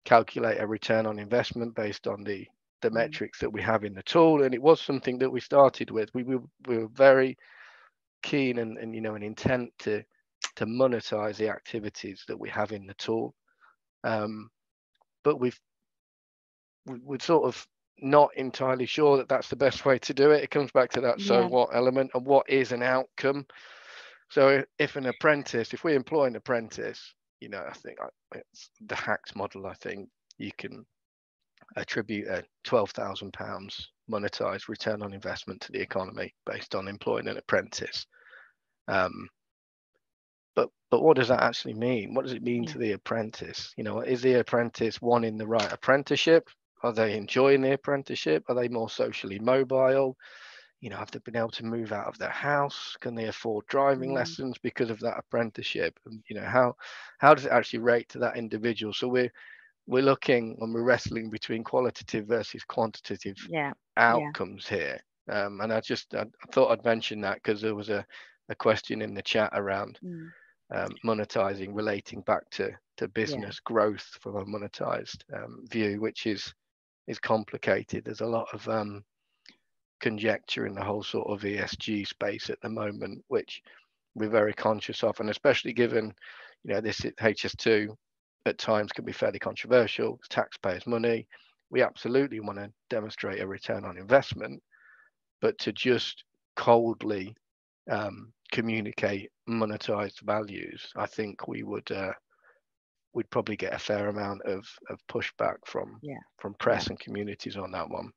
calculate a return on investment based on the metrics that we have in the tool. And it was something that we started with. We were very keen and you know, an intent to monetize the activities that we have in the tool, but we're sort of not entirely sure that that's the best way to do it. It comes back to that so what element and what is an outcome. So if we employ an apprentice, you know, I think it's the HACS model. I think you can attribute a £12,000 monetized return on investment to the economy based on employing an apprentice. But what does that actually mean? What does it mean to the apprentice? You know, is the apprentice wanting the right apprenticeship? Are they enjoying the apprenticeship? Are they more socially mobile? You know, have they been able to move out of their house? Can they afford driving lessons because of that apprenticeship? And you know, how does it actually rate to that individual? So we're looking and we're wrestling between qualitative versus quantitative outcomes here. And I thought I'd mention that because there was a question in the chat around monetizing, relating back to business growth from a monetized view, which is complicated. There's a lot of conjecture in the whole sort of ESG space at the moment, which we're very conscious of, and especially given, you know, this HS2 at times can be fairly controversial. It's taxpayers' money. We absolutely want to demonstrate a return on investment, but to just coldly communicate monetized values, I think we'd probably get a fair amount of pushback from press and communities on that one.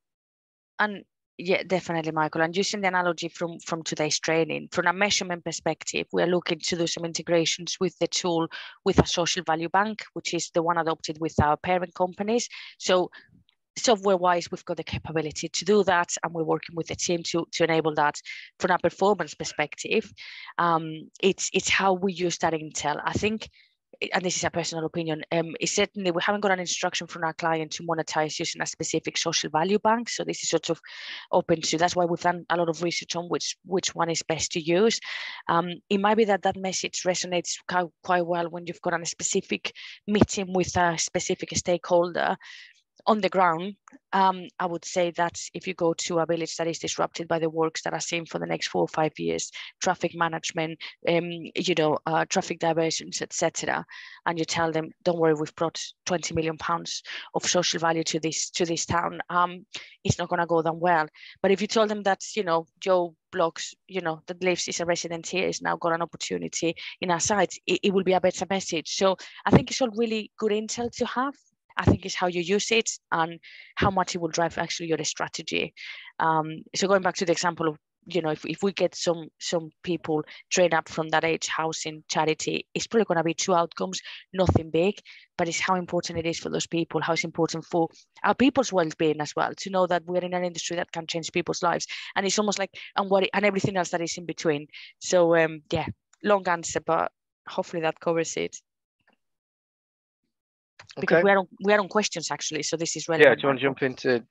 And yeah, definitely, Michael. And using the analogy from today's training, from a measurement perspective, we are looking to do some integrations with the tool with a social value bank, which is the one adopted with our parent companies. So software-wise, we've got the capability to do that, and we're working with the team to enable that. From a performance perspective, it's how we use that intel. I think, and this is a personal opinion, is certainly we haven't got an instruction from our client to monetize using a specific social value bank. So this is sort of open to, that's why we've done a lot of research on which one is best to use. It might be that message resonates quite well when you've got a specific meeting with a specific stakeholder. on the ground, I would say that if you go to a village that is disrupted by the works that are seen for the next 4 or 5 years, traffic management, traffic diversions, etc., and you tell them, don't worry, we've brought 20 million pounds of social value to this town, it's not going to go down well. But if you told them that, Joe Blocks, that lives, is a resident here, is now got an opportunity in our site, it will be a better message. So I think it's all really good intel to have. I think it's how you use it and how much it will drive actually your strategy. So going back to the example of, if we get some people trained up from that age, housing, charity, it's probably going to be 2 outcomes, nothing big, but it's how important it is for those people, how it's important for our people's well-being as well, to know that we're in an industry that can change people's lives. And it's almost like, and everything else that is in between. So yeah, long answer, but hopefully that covers it. Because we are on questions actually, so this is relevant. Yeah, do you want to jump into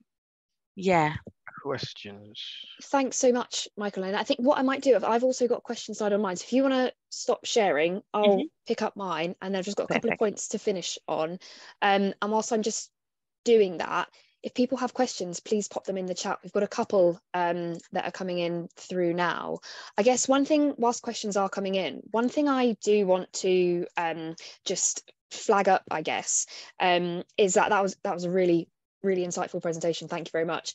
questions? Thanks so much, Michael. And I think what I might do, I've also got questions side on mine. So if you want to stop sharing, I'll pick up mine, and then I've just got a couple of points to finish on. And whilst I'm just doing that, if people have questions, please pop them in the chat. We've got a couple that are coming in through now. I guess one thing, whilst questions are coming in, one thing I do want to just flag up, I guess, is that was a really insightful presentation. Thank you very much.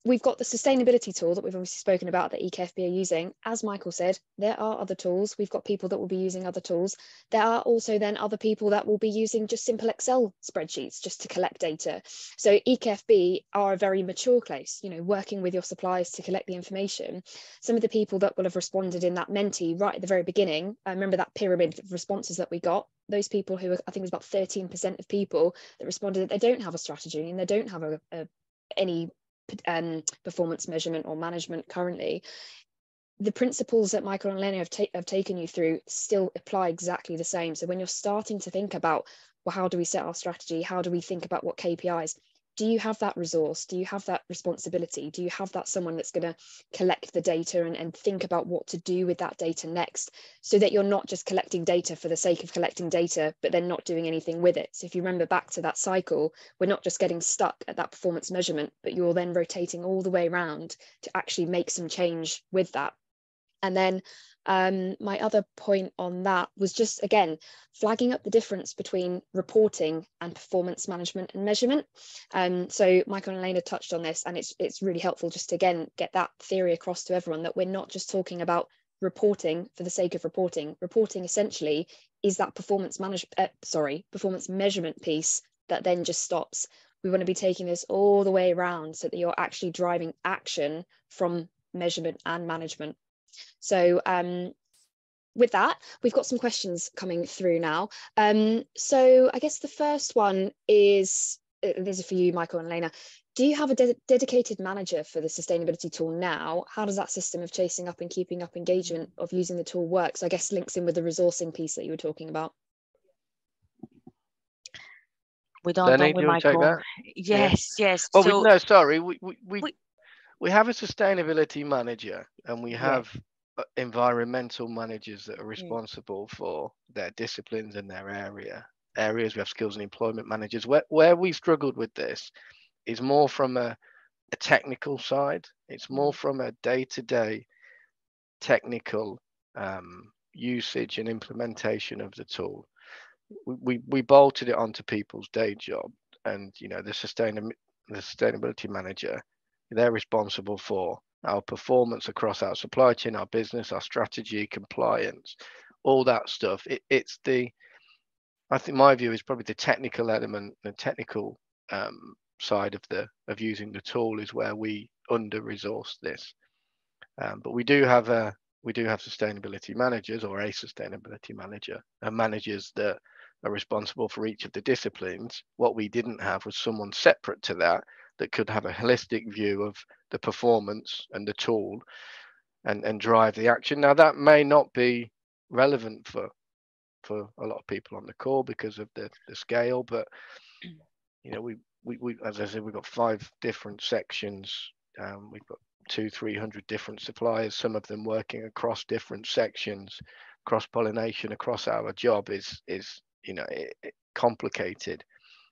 We've got the sustainability tool that we've obviously spoken about that EKFB are using. As Michael said, there are other tools. We've got people that will be using other tools. There are also then other people that will be using just simple Excel spreadsheets just to collect data. So EKFB are a very mature place, working with your suppliers to collect the information. Some of the people that will have responded in that Menti right at the very beginning, I remember that pyramid of responses that we got, those people who, I think it was about 13% of people that responded that they don't have a strategy and they don't have any performance measurement or management currently. The principles that Michael and Elena have taken you through still apply exactly the same. So when you're starting to think about, well, how do we set our strategy? How do we think about what KPIs? Do you have that resource? Do you have that responsibility? Do you have that someone that's going to collect the data and think about what to do with that data next, so that you're not just collecting data for the sake of collecting data, but then not doing anything with it? So if you remember back to that cycle, we're not just getting stuck at that performance measurement, but you're then rotating all the way around to actually make some change with that. And then my other point on that was just, again, flagging up the difference between reporting and performance management and measurement. So Michael and Elena touched on this, and it's really helpful just to, again, get that theory across to everyone, that we're not just talking about reporting for the sake of reporting. Reporting essentially is that performance measurement piece that then just stops. We want to be taking this all the way around so that you're actually driving action from measurement and management. So with that, we've got some questions coming through now. So I guess the first one is, this is for you, Michael and Elena. Do you have a dedicated manager for the sustainability tool now? How does that system of chasing up and keeping up engagement of using the tool work? So I guess links in with the resourcing piece that you were talking about. We don't with Michael. Yes. Oh, so, no, sorry. We have a sustainability manager, and we have environmental managers that are responsible for their disciplines and their areas. We have skills and employment managers. Where we struggled with this is more from a technical side. It's more from a day-to-day technical usage and implementation of the tool. We bolted it onto people's day job, and the sustainability manager, they're responsible for our performance across our supply chain, our business, our strategy, compliance, all that stuff. I think my view is probably the technical element, the technical side of using the tool is where we under-resource this. But we do have sustainability managers, or a sustainability manager, and managers that are responsible for each of the disciplines. What we didn't have was someone separate to that could have a holistic view of the performance and the tool and drive the action. Now, that may not be relevant for a lot of people on the call because of the scale, but we as I said, we've got 5 different sections. We've got 200-300 different suppliers, some of them working across different sections. Cross-pollination across our job is complicated.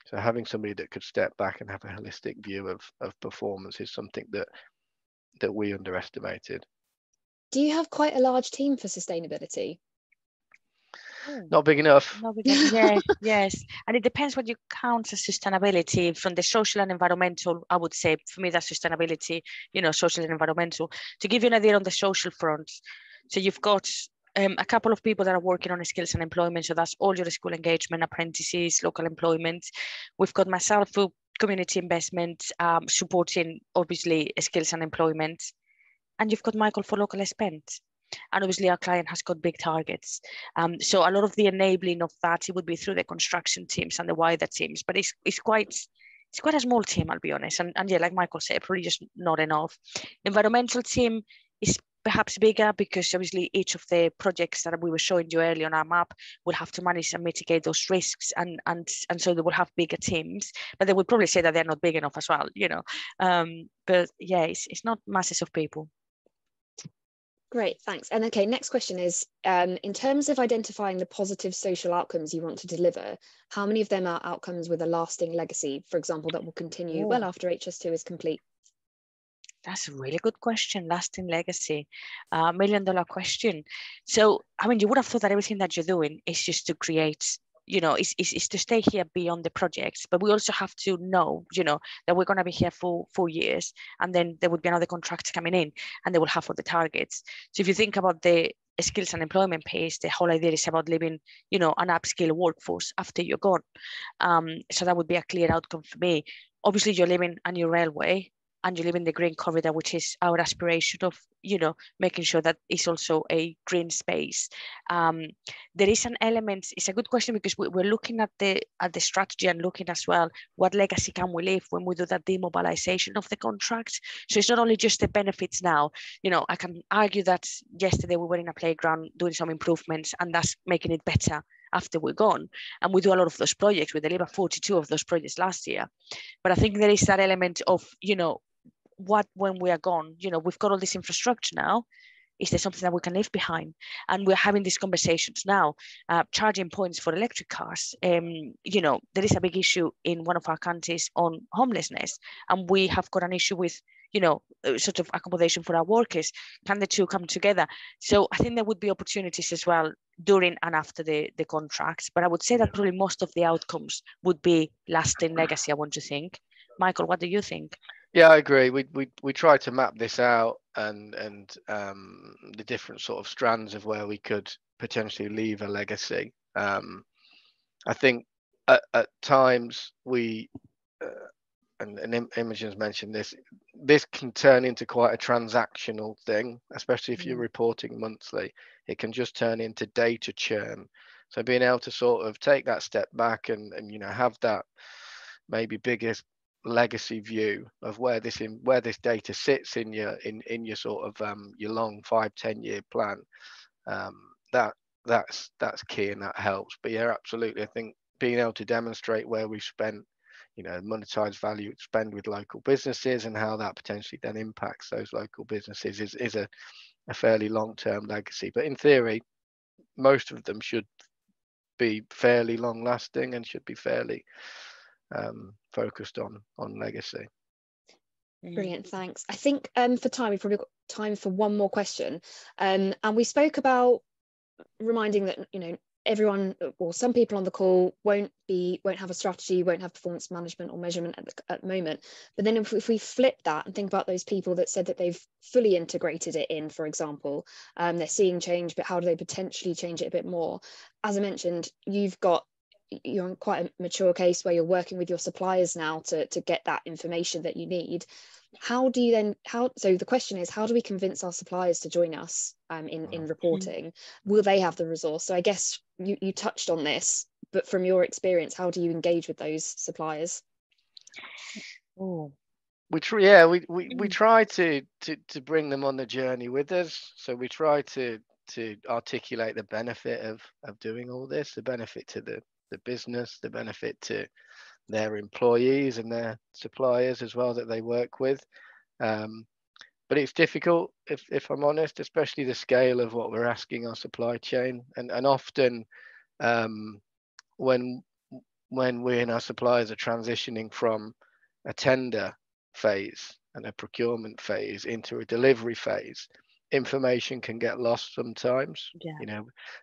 So having somebody that could step back and have a holistic view of performance is something that we underestimated. Do you have quite a large team for sustainability? Not big enough. Not big enough. Yeah, yes. And it depends what you count as sustainability. From the social and environmental, I would say, for me, that's sustainability, social and environmental. To give you an idea on the social front, so you've got a couple of people that are working on skills and employment. So that's all your school engagement, apprentices, local employment. We've got myself for community investment, supporting, obviously, skills and employment. And you've got Michael for local spend. And obviously our client has got big targets. So a lot of the enabling of that, it would be through the construction teams and the wider teams, but it's quite a small team, I'll be honest. And yeah, like Michael said, probably just not enough. Environmental team is perhaps bigger because obviously each of the projects that we were showing you earlier on our map will have to manage and mitigate those risks, and so they will have bigger teams, but they would probably say that they're not big enough as well, but yeah, it's not masses of people. Great, thanks. And okay, next question is, in terms of identifying the positive social outcomes you want to deliver, how many of them are outcomes with a lasting legacy, for example, that will continue well after HS2 is complete? That's a really good question. Lasting legacy, $1 million question. So, I mean, you would have thought that everything that you're doing is just to create, is to stay here beyond the projects. But we also have to know, that we're going to be here for 4 years, and then there would be another contract coming in, and they will have all the targets. So if you think about the skills and employment piece, the whole idea is about living, an upskill workforce after you're gone. So that would be a clear outcome for me. Obviously, you're living a new railway, and you live in the green corridor, which is our aspiration of, making sure that it's also a green space. There is an element, it's a good question, because we're looking at the strategy and looking as well, what legacy can we leave when we do that demobilization of the contract? So it's not only just the benefits now. I can argue that yesterday we were in a playground doing some improvements, and that's making it better after we're gone. And we do a lot of those projects. We delivered 42 of those projects last year. But I think there is that element of, what when we are gone, we've got all this infrastructure now. Is there something that we can leave behind? And we're having these conversations now. Charging points for electric cars. There is a big issue in one of our countries on homelessness, and we have got an issue with, sort of accommodation for our workers. Can the two come together? So I think there would be opportunities as well during and after the contracts. But I would say that probably most of the outcomes would be lasting legacy, I want to think. Michael, what do you think? Yeah, I agree. We try to map this out and the different sort of strands of where we could potentially leave a legacy. I think at times we, and Imogen's mentioned this can turn into quite a transactional thing, especially if you're reporting monthly. It can just turn into data churn. So being able to sort of take that step back and have that maybe biggest legacy view of where this data sits in your sort of your long 5-10 year plan, that's key, and that helps. But yeah, absolutely, I think being able to demonstrate where we've spent monetized value spend with local businesses and how that potentially then impacts those local businesses is a fairly long-term legacy. But in theory, most of them should be fairly long lasting and should be fairly focused on legacy. Brilliant, thanks. I think for time, we've probably got time for one more question. And we spoke about reminding that everyone, or some people on the call won't have a strategy, won't have performance management or measurement at the moment. But then if we flip that and think about those people that said that they've fully integrated it in, for example, they're seeing change, but how do they potentially change it a bit more? As I mentioned, you're in quite a mature case where you're working with your suppliers now to get that information that you need. So the question is, how do we convince our suppliers to join us in reporting? Will they have the resource? So I guess you touched on this, but from your experience, how do you engage with those suppliers? We try to bring them on the journey with us. So we try to articulate the benefit of doing all this, the benefit to the business, the benefit to their employees and their suppliers as well that they work with. But it's difficult, if I'm honest, especially the scale of what we're asking our supply chain. And often when when we and our suppliers are transitioning from a tender phase and a procurement phase into a delivery phase, information can get lost sometimes.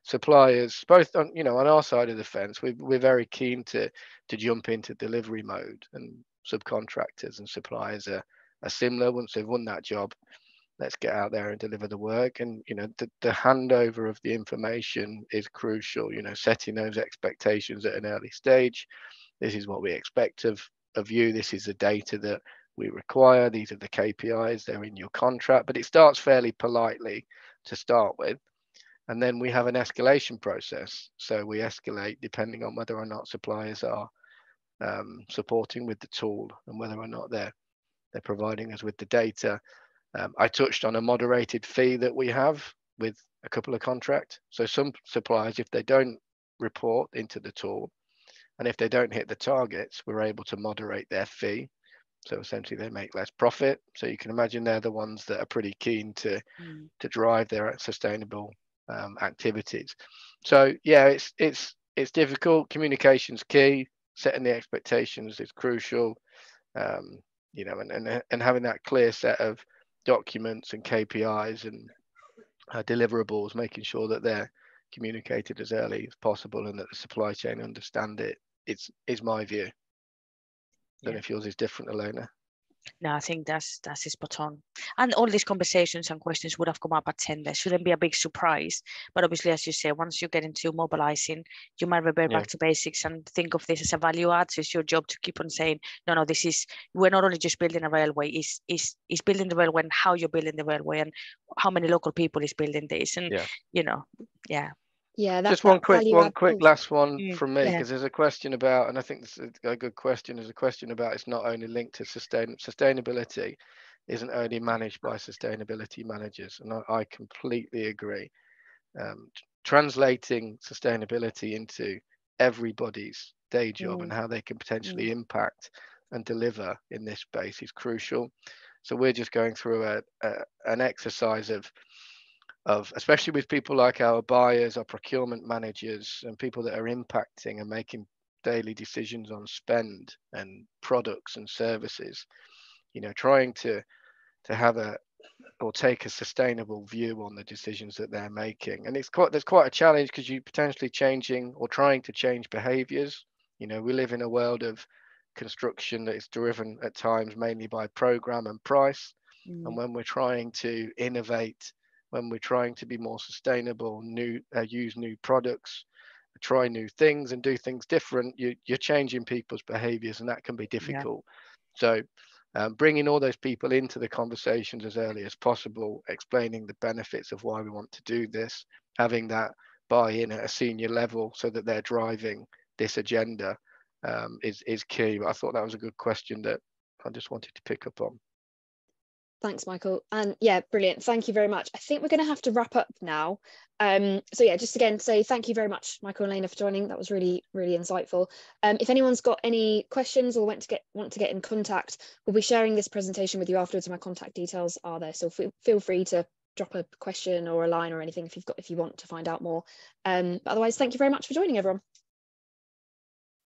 Suppliers, both on on our side of the fence, we're very keen to jump into delivery mode, and subcontractors and suppliers are similar. Once they've won that job, let's get out there and deliver the work. And the handover of the information is crucial. Setting those expectations at an early stage. This is what we expect of you. This is the data that we require. These are the KPIs. They're in your contract. But it starts fairly politely to start with, and then we have an escalation process. So we escalate depending on whether or not suppliers are supporting with the tool and whether or not they're providing us with the data. I touched on a moderated fee that we have with a couple of contracts. So some suppliers, if they don't report into the tool, and if they don't hit the targets, we're able to moderate their fee. So essentially they make less profit. So you can imagine they're the ones that are pretty keen to drive their sustainable activities. So yeah, it's difficult. Communication's key. Setting the expectations is crucial. And having that clear set of documents and KPIs and deliverables, making sure that they're communicated as early as possible and that the supply chain understand it. Is my view. Don't know if yours is different, Elena. No, I think that's spot on. And all these conversations and questions would have come up at tender. Shouldn't be a big surprise. But obviously, as you say, once you get into mobilizing, you might revert back to basics and think of this as a value add. So it's your job to keep on saying, no, we're not only just building a railway, is building the railway and how you're building the railway and how many local people is building this. And, just one quick last one from me, because there's a question about, and I think this is a good question, is a question about it's not only linked to sustainability isn't only managed by sustainability managers, and I completely agree. Translating sustainability into everybody's day job and how they can potentially impact and deliver in this space is crucial. So we're just going through an exercise of especially with people like our buyers, our procurement managers, and people that are impacting and making daily decisions on spend and products and services, trying to have take a sustainable view on the decisions that they're making. And there's quite a challenge, because you're potentially changing or trying to change behaviors. We live in a world of construction that is driven at times mainly by program and price. And when we're trying to innovate, when we're trying to be more sustainable, use new products, try new things and do things different, you're changing people's behaviors, and that can be difficult. So bringing all those people into the conversations as early as possible, explaining the benefits of why we want to do this, having that buy-in at a senior level so that they're driving this agenda is key. But I thought that was a good question that I just wanted to pick up on. Thanks, Michael. And yeah, brilliant. Thank you very much. I think we're going to have to wrap up now. So yeah, just again, say thank you very much, Michael and Elena, for joining. That was really, really insightful. If anyone's got any questions or want to get in contact, we'll be sharing this presentation with you afterwards. My contact details are there, so feel free to drop a question or a line or anything if you want to find out more. But otherwise, thank you very much for joining, everyone.